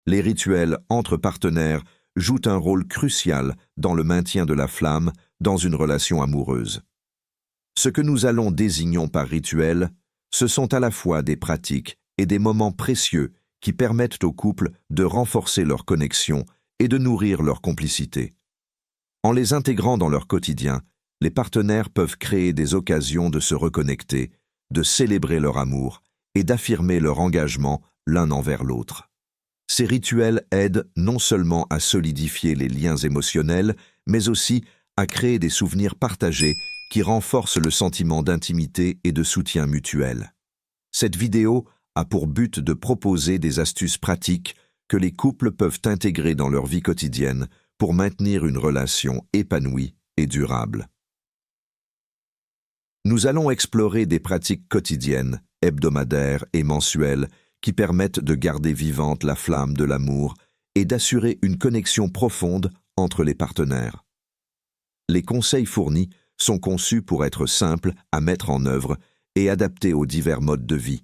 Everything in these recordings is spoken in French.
Les rituels entre partenaires jouent un rôle crucial dans le maintien de la flamme dans une relation amoureuse. Ce que nous allons désignons par rituel, ce sont à la fois des pratiques et des moments précieux qui permettent aux couples de renforcer leur connexion et de nourrir leur complicité. En les intégrant dans leur quotidien, les partenaires peuvent créer des occasions de se reconnecter, de célébrer leur amour et d'affirmer leur engagement l'un envers l'autre. Ces rituels aident non seulement à solidifier les liens émotionnels, mais aussi à créer des souvenirs partagés qui renforcent le sentiment d'intimité et de soutien mutuel. Cette vidéo a pour but de proposer des astuces pratiques que les couples peuvent intégrer dans leur vie quotidienne pour maintenir une relation épanouie et durable. Nous allons explorer des pratiques quotidiennes, hebdomadaires et mensuelles qui permettent de garder vivante la flamme de l'amour et d'assurer une connexion profonde entre les partenaires. Les conseils fournis sont conçus pour être simples à mettre en œuvre et adaptés aux divers modes de vie,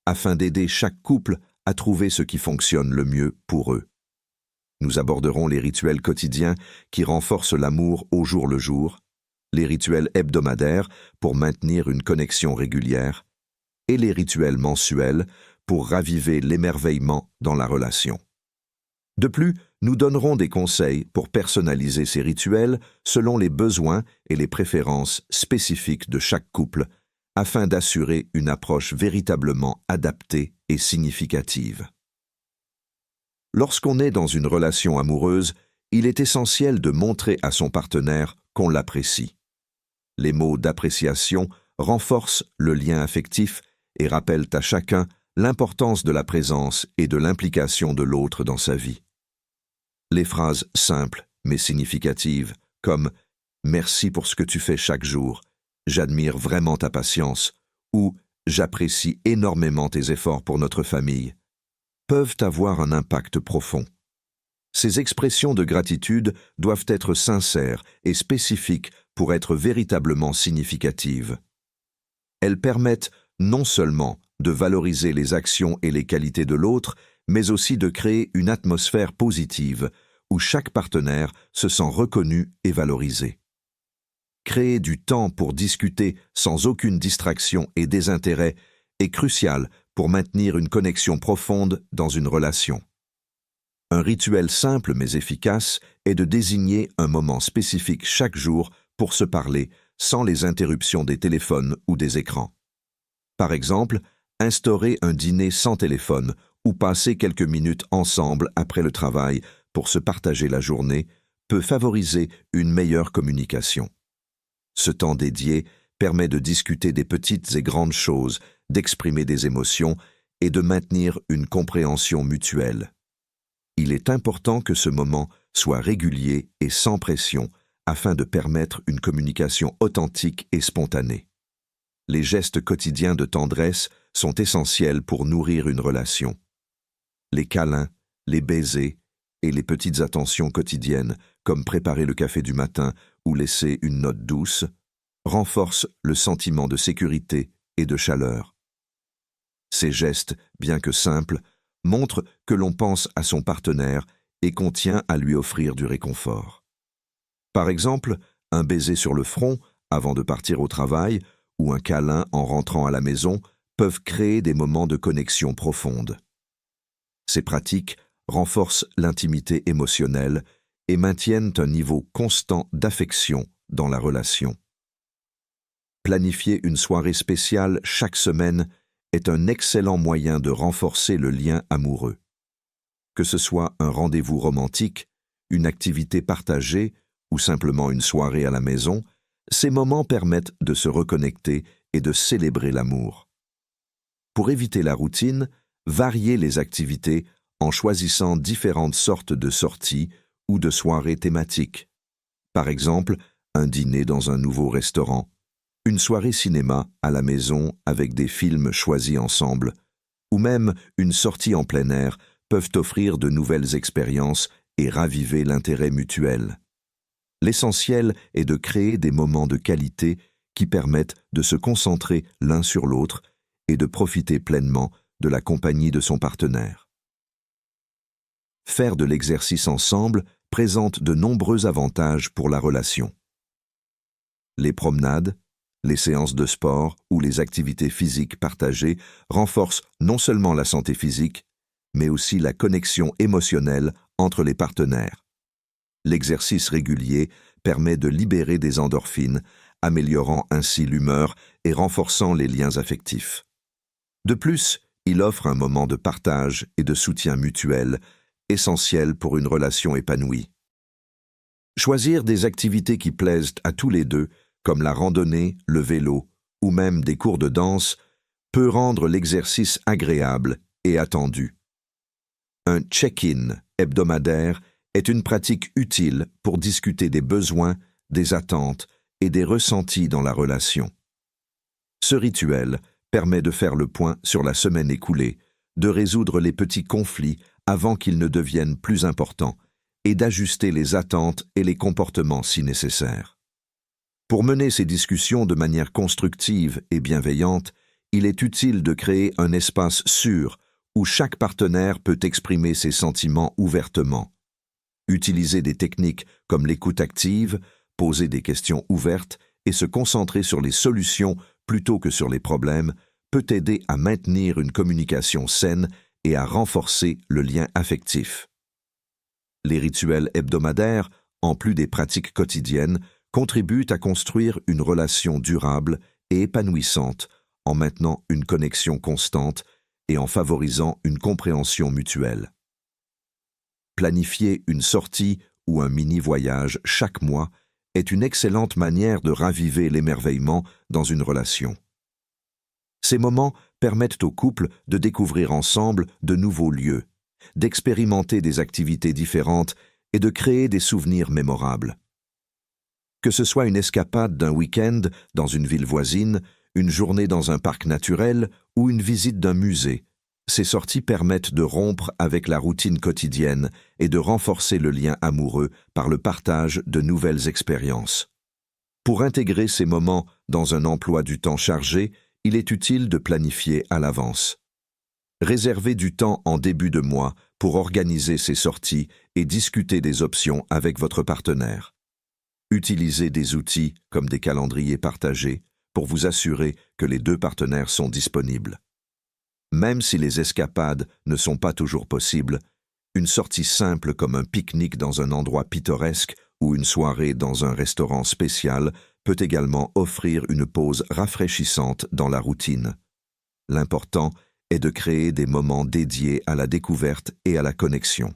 afin d'aider chaque couple à trouver ce qui fonctionne le mieux pour eux. Nous aborderons les rituels quotidiens qui renforcent l'amour au jour le jour, les rituels hebdomadaires pour maintenir une connexion régulière, et les rituels mensuels pour raviver l'émerveillement dans la relation. De plus, nous donnerons des conseils pour personnaliser ces rituels selon les besoins et les préférences spécifiques de chaque couple, afin d'assurer une approche véritablement adaptée et significative. Lorsqu'on est dans une relation amoureuse, il est essentiel de montrer à son partenaire qu'on l'apprécie. Les mots d'appréciation renforcent le lien affectif et rappellent à chacun l'importance de la présence et de l'implication de l'autre dans sa vie. Les phrases simples mais significatives, comme « Merci pour ce que tu fais chaque jour »,« J'admire vraiment ta patience » ou « J'apprécie énormément tes efforts pour notre famille », peuvent avoir un impact profond. Ces expressions de gratitude doivent être sincères et spécifiques pour être véritablement significatives. Elles permettent non seulement de valoriser les actions et les qualités de l'autre, mais aussi de créer une atmosphère positive où chaque partenaire se sent reconnu et valorisé. Créer du temps pour discuter sans aucune distraction et désintérêt est crucial pour maintenir une connexion profonde dans une relation. Un rituel simple mais efficace est de désigner un moment spécifique chaque jour pour se parler sans les interruptions des téléphones ou des écrans. Par exemple, instaurer un dîner sans téléphone ou passer quelques minutes ensemble après le travail pour se partager la journée peut favoriser une meilleure communication. Ce temps dédié permet de discuter des petites et grandes choses, d'exprimer des émotions et de maintenir une compréhension mutuelle. Il est important que ce moment soit régulier et sans pression afin de permettre une communication authentique et spontanée. Les gestes quotidiens de tendresse sont essentiels pour nourrir une relation. Les câlins, les baisers et les petites attentions quotidiennes, comme préparer le café du matin ou laisser une note douce, renforcent le sentiment de sécurité et de chaleur. Ces gestes, bien que simples, montrent que l'on pense à son partenaire et qu'on tient à lui offrir du réconfort. Par exemple, un baiser sur le front avant de partir au travail ou un câlin en rentrant à la maison peuvent créer des moments de connexion profonde. Ces pratiques renforcent l'intimité émotionnelle et maintiennent un niveau constant d'affection dans la relation. Planifier une soirée spéciale chaque semaine est un excellent moyen de renforcer le lien amoureux. Que ce soit un rendez-vous romantique, une activité partagée ou simplement une soirée à la maison, ces moments permettent de se reconnecter et de célébrer l'amour. Pour éviter la routine, variez les activités en choisissant différentes sortes de sorties ou de soirées thématiques. Par exemple, un dîner dans un nouveau restaurant, une soirée cinéma à la maison avec des films choisis ensemble, ou même une sortie en plein air peuvent offrir de nouvelles expériences et raviver l'intérêt mutuel. L'essentiel est de créer des moments de qualité qui permettent de se concentrer l'un sur l'autre et de profiter pleinement de la compagnie de son partenaire. faire de l'exercice ensemble présente de nombreux avantages pour la relation. Les promenades, les séances de sport ou les activités physiques partagées renforcent non seulement la santé physique, mais aussi la connexion émotionnelle entre les partenaires. L'exercice régulier permet de libérer des endorphines, améliorant ainsi l'humeur et renforçant les liens affectifs. De plus, il offre un moment de partage et de soutien mutuel, essentiel pour une relation épanouie. Choisir des activités qui plaisent à tous les deux, comme la randonnée, le vélo ou même des cours de danse, peut rendre l'exercice agréable et attendu. Un check-in hebdomadaire est une pratique utile pour discuter des besoins, des attentes et des ressentis dans la relation. Ce rituel permet de faire le point sur la semaine écoulée, de résoudre les petits conflits avant qu'ils ne deviennent plus importants et d'ajuster les attentes et les comportements si nécessaire. Pour mener ces discussions de manière constructive et bienveillante, il est utile de créer un espace sûr où chaque partenaire peut exprimer ses sentiments ouvertement. Utiliser des techniques comme l'écoute active, poser des questions ouvertes et se concentrer sur les solutions plutôt que sur les problèmes peut aider à maintenir une communication saine et à renforcer le lien affectif. Les rituels hebdomadaires, en plus des pratiques quotidiennes, contribuent à construire une relation durable et épanouissante en maintenant une connexion constante et en favorisant une compréhension mutuelle. Planifier une sortie ou un mini-voyage chaque mois est une excellente manière de raviver l'émerveillement dans une relation. Ces moments permettent au couple de découvrir ensemble de nouveaux lieux, d'expérimenter des activités différentes et de créer des souvenirs mémorables. Que ce soit une escapade d'un week-end dans une ville voisine, une journée dans un parc naturel ou une visite d'un musée, ces sorties permettent de rompre avec la routine quotidienne et de renforcer le lien amoureux par le partage de nouvelles expériences. Pour intégrer ces moments dans un emploi du temps chargé, il est utile de planifier à l'avance. Réservez du temps en début de mois pour organiser ces sorties et discuter des options avec votre partenaire. Utilisez des outils comme des calendriers partagés pour vous assurer que les deux partenaires sont disponibles. Même si les escapades ne sont pas toujours possibles, une sortie simple comme un pique-nique dans un endroit pittoresque ou une soirée dans un restaurant spécial peut également offrir une pause rafraîchissante dans la routine. L'important est de créer des moments dédiés à la découverte et à la connexion.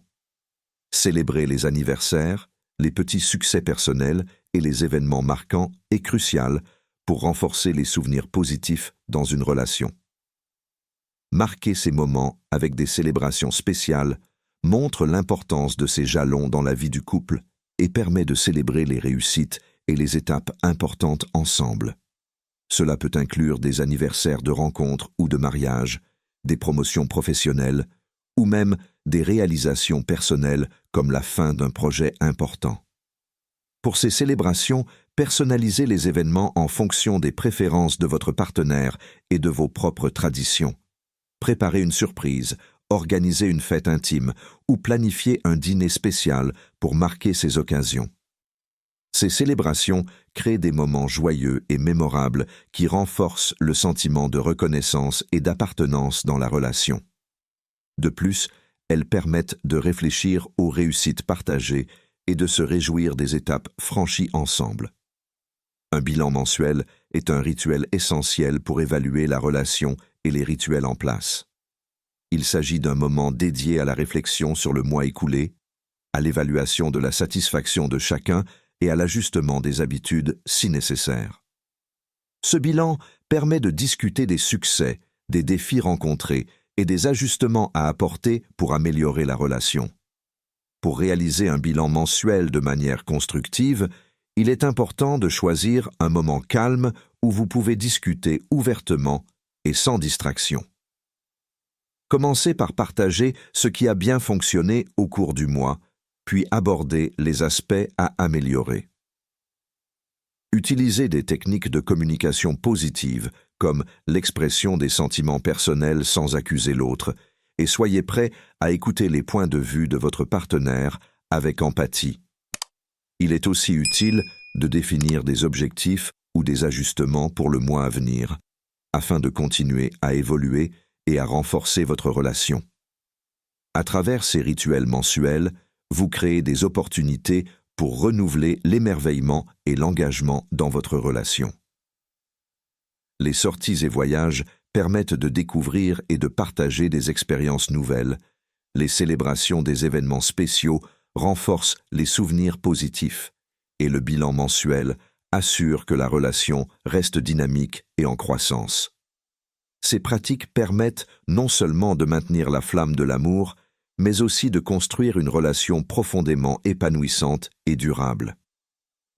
Célébrer les anniversaires, les petits succès personnels et les événements marquants est crucial pour renforcer les souvenirs positifs dans une relation. Marquer ces moments avec des célébrations spéciales montre l'importance de ces jalons dans la vie du couple et permet de célébrer les réussites et les étapes importantes ensemble. Cela peut inclure des anniversaires de rencontres ou de mariage, des promotions professionnelles ou même des réalisations personnelles comme la fin d'un projet important. Pour ces célébrations, personnalisez les événements en fonction des préférences de votre partenaire et de vos propres traditions. Préparez une surprise, organisez une fête intime ou planifiez un dîner spécial pour marquer ces occasions. Ces célébrations créent des moments joyeux et mémorables qui renforcent le sentiment de reconnaissance et d'appartenance dans la relation. De plus, elles permettent de réfléchir aux réussites partagées et de se réjouir des étapes franchies ensemble. Un bilan mensuel est un rituel essentiel pour évaluer la relation et les rituels en place. Il s'agit d'un moment dédié à la réflexion sur le mois écoulé, à l'évaluation de la satisfaction de chacun et à l'ajustement des habitudes si nécessaire. Ce bilan permet de discuter des succès, des défis rencontrés et des ajustements à apporter pour améliorer la relation. Pour réaliser un bilan mensuel de manière constructive, il est important de choisir un moment calme où vous pouvez discuter ouvertement et sans distraction. Commencez par partager ce qui a bien fonctionné au cours du mois, puis aborder les aspects à améliorer. Utilisez des techniques de communication positive, comme l'expression des sentiments personnels sans accuser l'autre, et soyez prêt à écouter les points de vue de votre partenaire avec empathie. Il est aussi utile de définir des objectifs ou des ajustements pour le mois à venir, afin de continuer à évoluer et à renforcer votre relation. À travers ces rituels mensuels, vous créez des opportunités pour renouveler l'émerveillement et l'engagement dans votre relation. Les sorties et voyages permettent de découvrir et de partager des expériences nouvelles. Les célébrations des événements spéciaux renforcent les souvenirs positifs et le bilan mensuel assure que la relation reste dynamique et en croissance. Ces pratiques permettent non seulement de maintenir la flamme de l'amour, mais aussi de construire une relation profondément épanouissante et durable.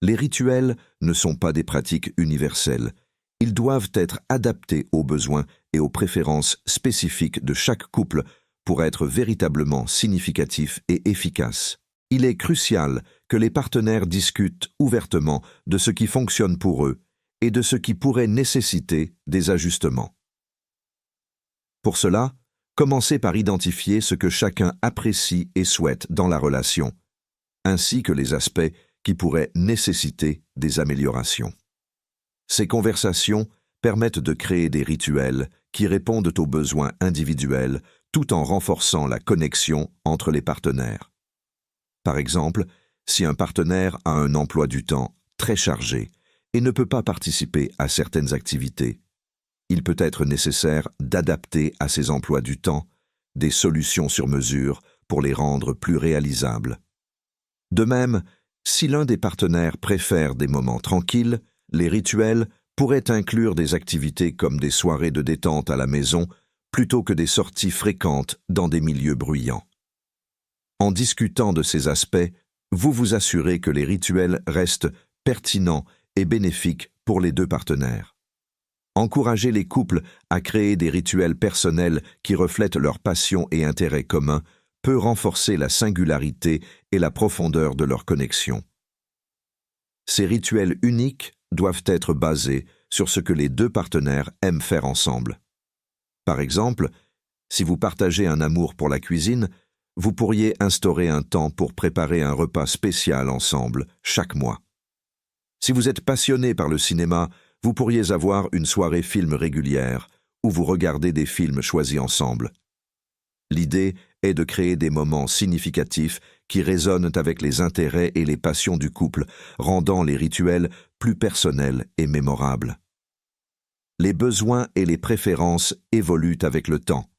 Les rituels ne sont pas des pratiques universelles. Ils doivent être adaptés aux besoins et aux préférences spécifiques de chaque couple pour être véritablement significatifs et efficaces. Il est crucial que les partenaires discutent ouvertement de ce qui fonctionne pour eux et de ce qui pourrait nécessiter des ajustements. Pour cela, commencez par identifier ce que chacun apprécie et souhaite dans la relation, ainsi que les aspects qui pourraient nécessiter des améliorations. Ces conversations permettent de créer des rituels qui répondent aux besoins individuels tout en renforçant la connexion entre les partenaires. Par exemple, si un partenaire a un emploi du temps très chargé et ne peut pas participer à certaines activités, il peut être nécessaire d'adapter à ces emplois du temps des solutions sur mesure pour les rendre plus réalisables. De même, si l'un des partenaires préfère des moments tranquilles, les rituels pourraient inclure des activités comme des soirées de détente à la maison plutôt que des sorties fréquentes dans des milieux bruyants. En discutant de ces aspects, vous vous assurez que les rituels restent pertinents et bénéfiques pour les deux partenaires. Encouragez les couples à créer des rituels personnels qui reflètent leurs passions et intérêts communs peut renforcer la singularité et la profondeur de leur connexion. Ces rituels uniques doivent être basés sur ce que les deux partenaires aiment faire ensemble. Par exemple, si vous partagez un amour pour la cuisine, vous pourriez instaurer un temps pour préparer un repas spécial ensemble chaque mois. Si vous êtes passionné par le cinéma, vous pourriez avoir une soirée film régulière où vous regardez des films choisis ensemble. L'idée est de créer des moments significatifs qui résonnent avec les intérêts et les passions du couple, rendant les rituels plus personnels et mémorables. Les besoins et les préférences évoluent avec le temps,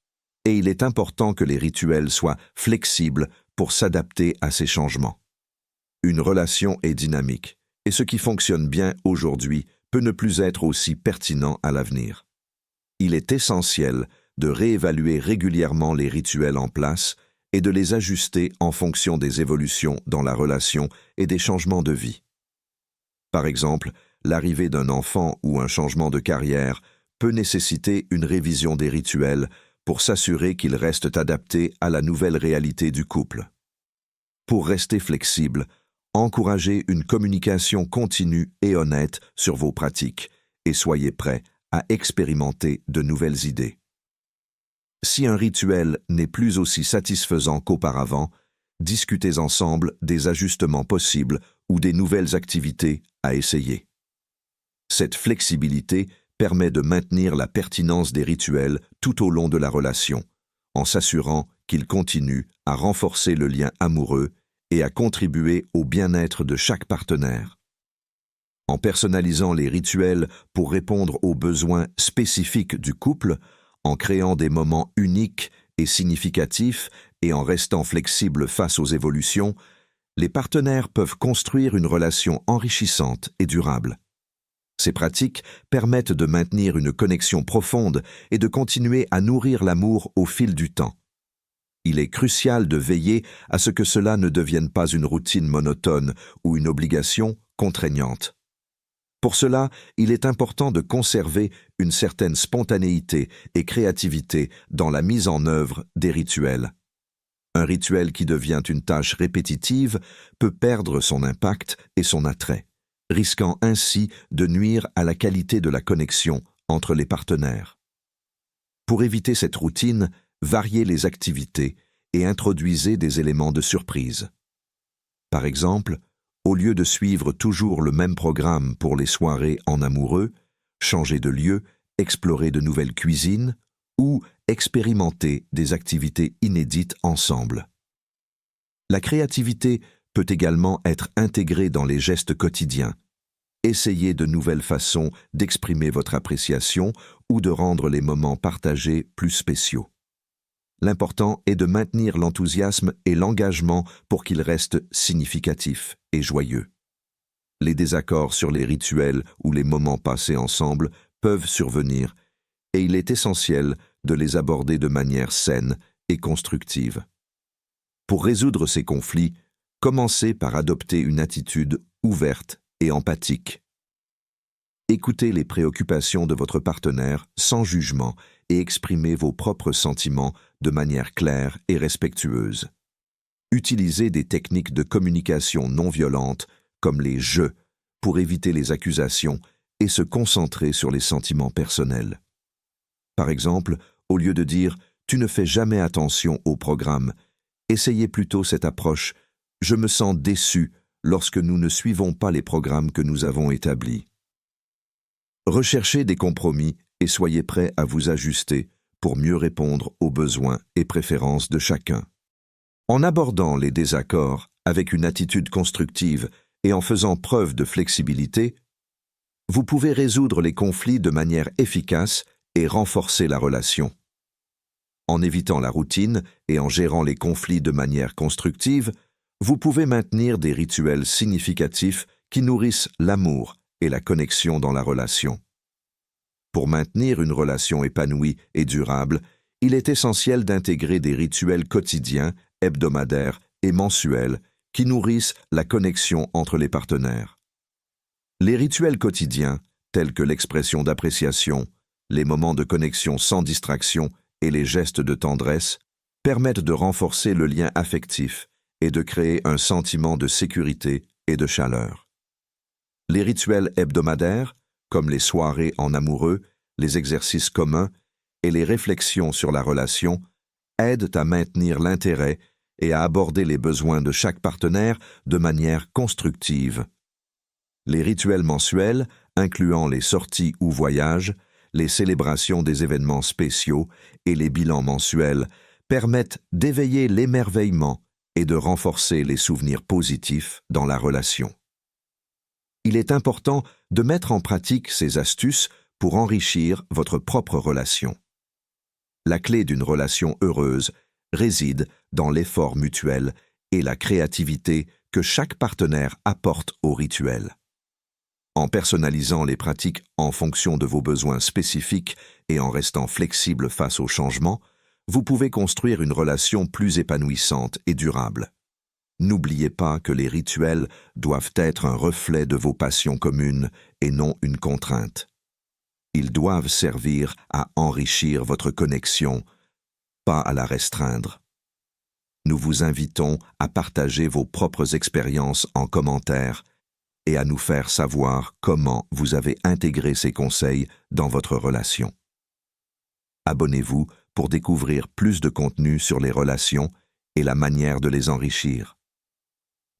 et il est important que les rituels soient flexibles pour s'adapter à ces changements. Une relation est dynamique, et ce qui fonctionne bien aujourd'hui peut ne plus être aussi pertinent à l'avenir. Il est essentiel de réévaluer régulièrement les rituels en place et de les ajuster en fonction des évolutions dans la relation et des changements de vie. Par exemple, l'arrivée d'un enfant ou un changement de carrière peut nécessiter une révision des rituels pour s'assurer qu'ils restent adaptés à la nouvelle réalité du couple. Pour rester flexible, encouragez une communication continue et honnête sur vos pratiques et soyez prêts à expérimenter de nouvelles idées. Si un rituel n'est plus aussi satisfaisant qu'auparavant, discutez ensemble des ajustements possibles ou des nouvelles activités à essayer. Cette flexibilité permet de maintenir la pertinence des rituels tout au long de la relation, en s'assurant qu'ils continuent à renforcer le lien amoureux et à contribuer au bien-être de chaque partenaire. En personnalisant les rituels pour répondre aux besoins spécifiques du couple, en créant des moments uniques et significatifs et en restant flexibles face aux évolutions, les partenaires peuvent construire une relation enrichissante et durable. Ces pratiques permettent de maintenir une connexion profonde et de continuer à nourrir l'amour au fil du temps. Il est crucial de veiller à ce que cela ne devienne pas une routine monotone ou une obligation contraignante. Pour cela, il est important de conserver une certaine spontanéité et créativité dans la mise en œuvre des rituels. Un rituel qui devient une tâche répétitive peut perdre son impact et son attrait, risquant ainsi de nuire à la qualité de la connexion entre les partenaires. Pour éviter cette routine, variez les activités et introduisez des éléments de surprise. Par exemple, au lieu de suivre toujours le même programme pour les soirées en amoureux, changez de lieu, explorez de nouvelles cuisines ou expérimentez des activités inédites ensemble. La créativité peut également être intégrée dans les gestes quotidiens. Essayez de nouvelles façons d'exprimer votre appréciation ou de rendre les moments partagés plus spéciaux. L'important est de maintenir l'enthousiasme et l'engagement pour qu'ils restent significatifs et joyeux. Les désaccords sur les rituels ou les moments passés ensemble peuvent survenir et il est essentiel de les aborder de manière saine et constructive. Pour résoudre ces conflits, commencez par adopter une attitude ouverte et empathique. Écoutez les préoccupations de votre partenaire sans jugement et exprimez vos propres sentiments de manière claire et respectueuse. Utilisez des techniques de communication non violente comme les « je » pour éviter les accusations et se concentrer sur les sentiments personnels. Par exemple, au lieu de dire « tu ne fais jamais attention au programme », essayez plutôt cette approche « je me sens déçu lorsque nous ne suivons pas les programmes que nous avons établis ». Recherchez des compromis et soyez prêts à vous ajuster pour mieux répondre aux besoins et préférences de chacun. En abordant les désaccords avec une attitude constructive et en faisant preuve de flexibilité, vous pouvez résoudre les conflits de manière efficace et renforcer la relation. En évitant la routine et en gérant les conflits de manière constructive, vous pouvez maintenir des rituels significatifs qui nourrissent l'amour et la connexion dans la relation. Pour maintenir une relation épanouie et durable, il est essentiel d'intégrer des rituels quotidiens, hebdomadaires et mensuels qui nourrissent la connexion entre les partenaires. Les rituels quotidiens, tels que l'expression d'appréciation, les moments de connexion sans distraction et les gestes de tendresse, permettent de renforcer le lien affectif et de créer un sentiment de sécurité et de chaleur. Les rituels hebdomadaires, comme les soirées en amoureux, les exercices communs et les réflexions sur la relation, aident à maintenir l'intérêt et à aborder les besoins de chaque partenaire de manière constructive. Les rituels mensuels, incluant les sorties ou voyages, les célébrations des événements spéciaux et les bilans mensuels, permettent d'éveiller l'émerveillement et de renforcer les souvenirs positifs dans la relation. Il est important de mettre en pratique ces astuces pour enrichir votre propre relation. La clé d'une relation heureuse réside dans l'effort mutuel et la créativité que chaque partenaire apporte au rituel. En personnalisant les pratiques en fonction de vos besoins spécifiques et en restant flexible face aux changements, vous pouvez construire une relation plus épanouissante et durable. N'oubliez pas que les rituels doivent être un reflet de vos passions communes et non une contrainte. Ils doivent servir à enrichir votre connexion, pas à la restreindre. Nous vous invitons à partager vos propres expériences en commentaire et à nous faire savoir comment vous avez intégré ces conseils dans votre relation. Abonnez-vous pour découvrir plus de contenu sur les relations et la manière de les enrichir.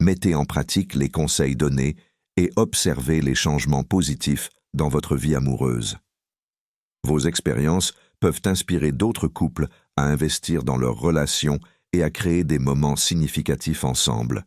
Mettez en pratique les conseils donnés et observez les changements positifs dans votre vie amoureuse. Vos expériences peuvent inspirer d'autres couples à investir dans leurs relations et à créer des moments significatifs ensemble.